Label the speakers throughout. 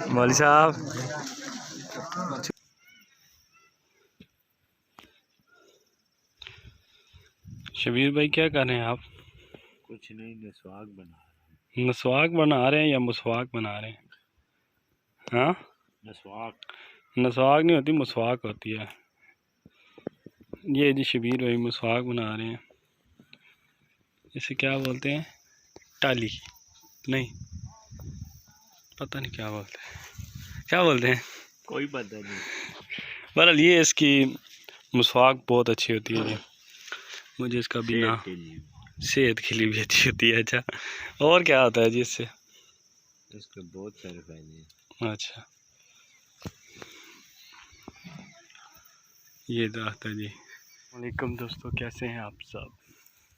Speaker 1: मौलवी साहब शबीर भाई क्या कर रहे हैं आप?
Speaker 2: कुछ नहीं, मसवाक बना
Speaker 1: मसवाक बना रहे हैं या मुसवाक बना रहे हैं? हाँ, मसवाक नहीं होती, मुसवाक होती है। ये जी शबीर भाई मुसवाक बना रहे हैं। इसे क्या बोलते हैं? टाली? नहीं, पता नहीं क्या बोलते हैं। क्या बोलते हैं?
Speaker 2: कोई पता नहीं।
Speaker 1: बहरहाल ये इसकी मुसवाक बहुत अच्छी होती है जी। मुझे इसका भी ना सेहत के लिए भी अच्छी होती है। अच्छा, और क्या होता है जी इससे?
Speaker 2: इसके बहुत सारे फायदे हैं।
Speaker 1: अच्छा, ये बात है जी। वालेकुम दोस्तों, कैसे हैं आप सब?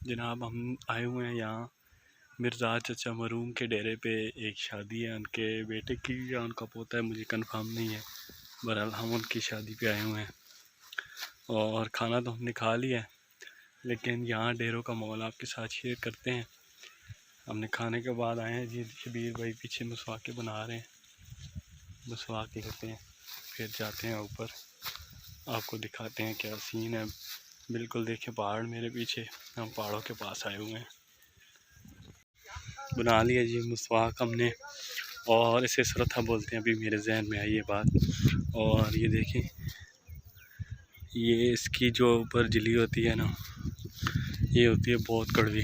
Speaker 1: जनाब हम आए हुए हैं यहाँ मिर्ज़ा चचा मरूम के डेरे पे। एक शादी है उनके बेटे की या उनका पोता है, मुझे कंफर्म नहीं है। बहरहाल हम उनकी शादी पे आए हुए हैं और ख़ाना तो हमने खा लिया है, लेकिन यहाँ डेरों का माहौल आपके साथ शेयर करते हैं। हमने खाने के बाद आए हैं जी। शबीर भाई पीछे मुसवाके बना रहे हैं, मुसवाक लेते हैं फिर जाते हैं ऊपर, आपको दिखाते हैं क्या सीन है। बिल्कुल देखिए पहाड़ मेरे पीछे, हम पहाड़ों के पास आए हुए हैं। बना लिया जी मुसवाक हमने, और इसे सरथा बोलते हैं, अभी मेरे जहन में आई ये बात। और ये देखें, ये इसकी जो ऊपर झिल्ली होती है ना, ये होती है बहुत कड़वी,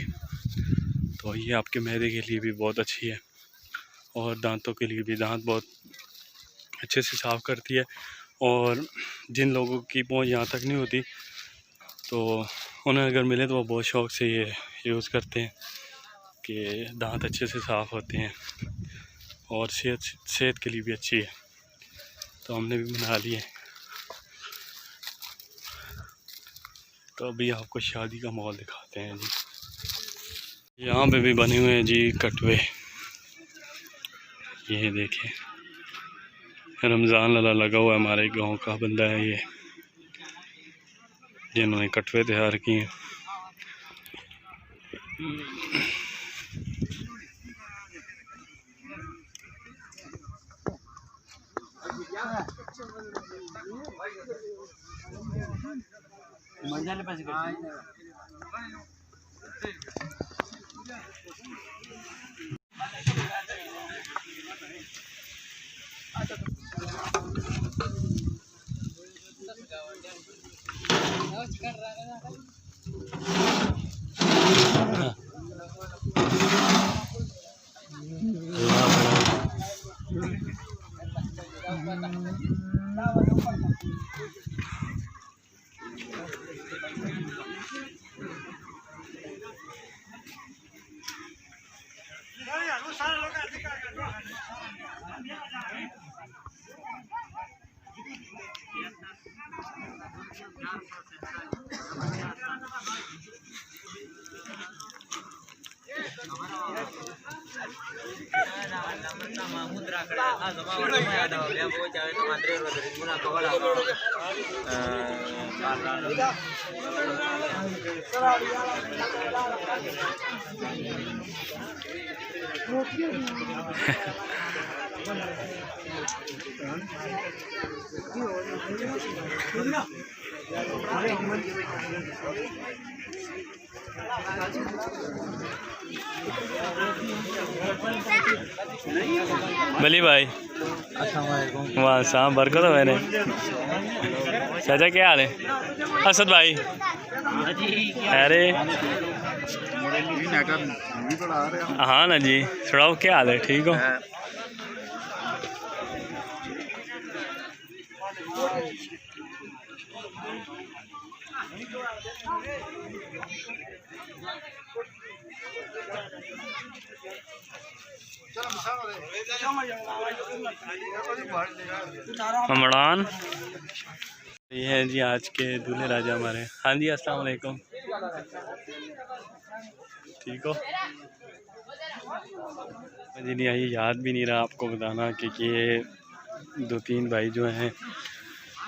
Speaker 1: तो ये आपके मैदे के लिए भी बहुत अच्छी है और दांतों के लिए भी। दांत बहुत अच्छे से साफ़ करती है, और जिन लोगों की पहुंच यहाँ तक नहीं होती तो उन्हें अगर मिले तो वो बहुत शौक़ से ये यूज़ करते हैं कि दांत अच्छे से साफ़ होते हैं और सेहत के लिए भी अच्छी है। तो हमने भी बना लिए। तो अभी आपको शादी का माहौल दिखाते हैं जी। यहाँ पे भी बने हुए हैं जी कटवे, ये देखें। रमज़ान लला लगा हुआ है, हमारे गांव का बंदा है ये जिन्होंने कटवे तैयार किए हैं। बली भाई वहाँ शाम बरकत है मैंने। चाचा क्या हाल है? असद भाई अरे हाँ ना जी, सुनाओ क्या हाल है? ठीक हो? ममड़ान ये हैं जी आज के दूल्हे राजा हमारे। हाँ जी, अस्सलाम वालेकुम, ठीक हो जी? नहीं आई, याद भी नहीं रहा आपको बताना कि ये 2-3 भाई जो हैं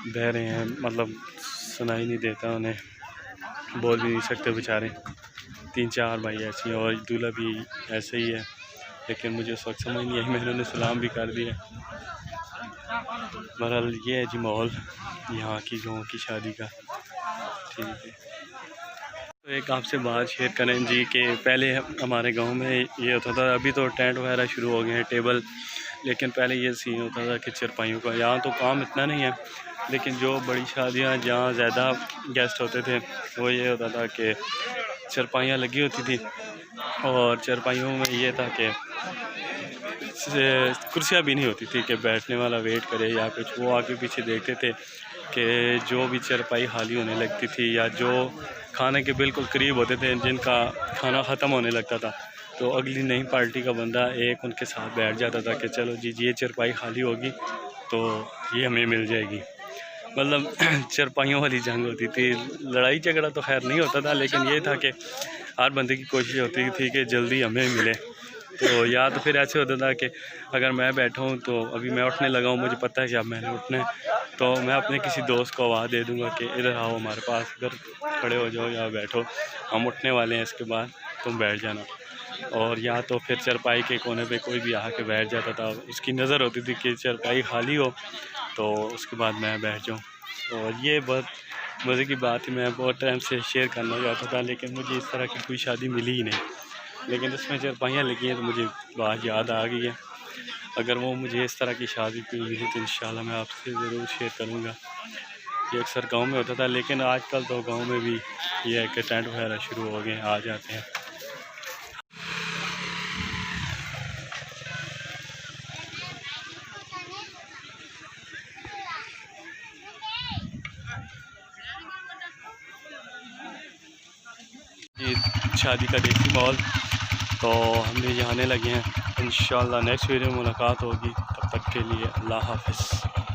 Speaker 1: बह रहे हैं, मतलब सुनाई नहीं देता उन्हें। बोल भी नहीं सकते बेचारे। 3-4 भाई ऐसे हैं और दूल्हा भी ऐसे ही है, लेकिन मुझे उस वक्त समझ नहीं आई, मैंने उन्हें सलाम भी कर दिया। बहरहाल ये है जी माहौल यहाँ की गाँव की शादी का। ठीक है, तो एक आपसे बात शेयर करें जी कि पहले हमारे गांव में ये होता था, अभी तो टेंट वगैरह शुरू हो गए हैं, टेबल, लेकिन पहले ये सीन होता था कि चारपाइयों का, यहाँ तो काम इतना नहीं है, लेकिन जो बड़ी शादियाँ जहाँ ज़्यादा गेस्ट होते थे वो ये होता था कि चारपाइयाँ लगी होती थी, और चारपाइयों में ये था कि कुर्सियाँ भी नहीं होती थी कि बैठने वाला वेट करे या कुछ, वो आगे पीछे देखते थे कि जो भी चारपाई खाली होने लगती थी या जो खाने के बिल्कुल करीब होते थे, जिनका खाना ख़त्म होने लगता था, तो अगली नई पार्टी का बंदा एक उनके साथ बैठ जाता था कि चलो जी ये चारपाई खाली होगी तो ये हमें मिल जाएगी। मतलब चारपाइयों वाली जंग होती थी। लड़ाई झगड़ा तो खैर नहीं होता था, लेकिन ये था कि हर बंदे की कोशिश होती थी कि जल्दी हमें मिले। तो या तो फिर ऐसे होता था कि अगर मैं बैठा हूँ तो अभी मैं उठने लगा हूँ, मुझे पता है कि अब मैंने उठना है, तो मैं अपने किसी दोस्त को आवाज़ दे दूँगा कि इधर आओ हमारे पास, इधर खड़े हो जाओ या बैठो, हम उठने वाले हैं, इसके बाद तुम बैठ जाना। और या तो फिर चारपाई के कोने पे कोई भी आके बैठ जाता था, उसकी नज़र होती थी कि चारपाई खाली हो तो उसके बाद मैं बैठ जाऊँ। और ये बहुत मज़े की बात है, मैं बहुत टाइम से शेयर करना चाहता था, लेकिन मुझे इस तरह की कोई शादी मिली ही नहीं, लेकिन इसमें चारपाइयाँ लगी हैं तो मुझे बात याद आ गई है। अगर वो मुझे इस तरह की शादी कोई मिली तो इंशाल्लाह मैं आपसे ज़रूर शेयर करूँगा। ये अक्सर गांव में होता था, लेकिन आजकल तो गांव में भी ये है कि टेंट वगैरह शुरू हो गए, आ जाते हैं। ये शादी का देसी माहौल, तो हम भी जाने लगे हैं। इंशाल्लाह नेक्स्ट वीडियो में मुलाकात होगी, तब तक के लिए अल्लाह हाफ़िज़।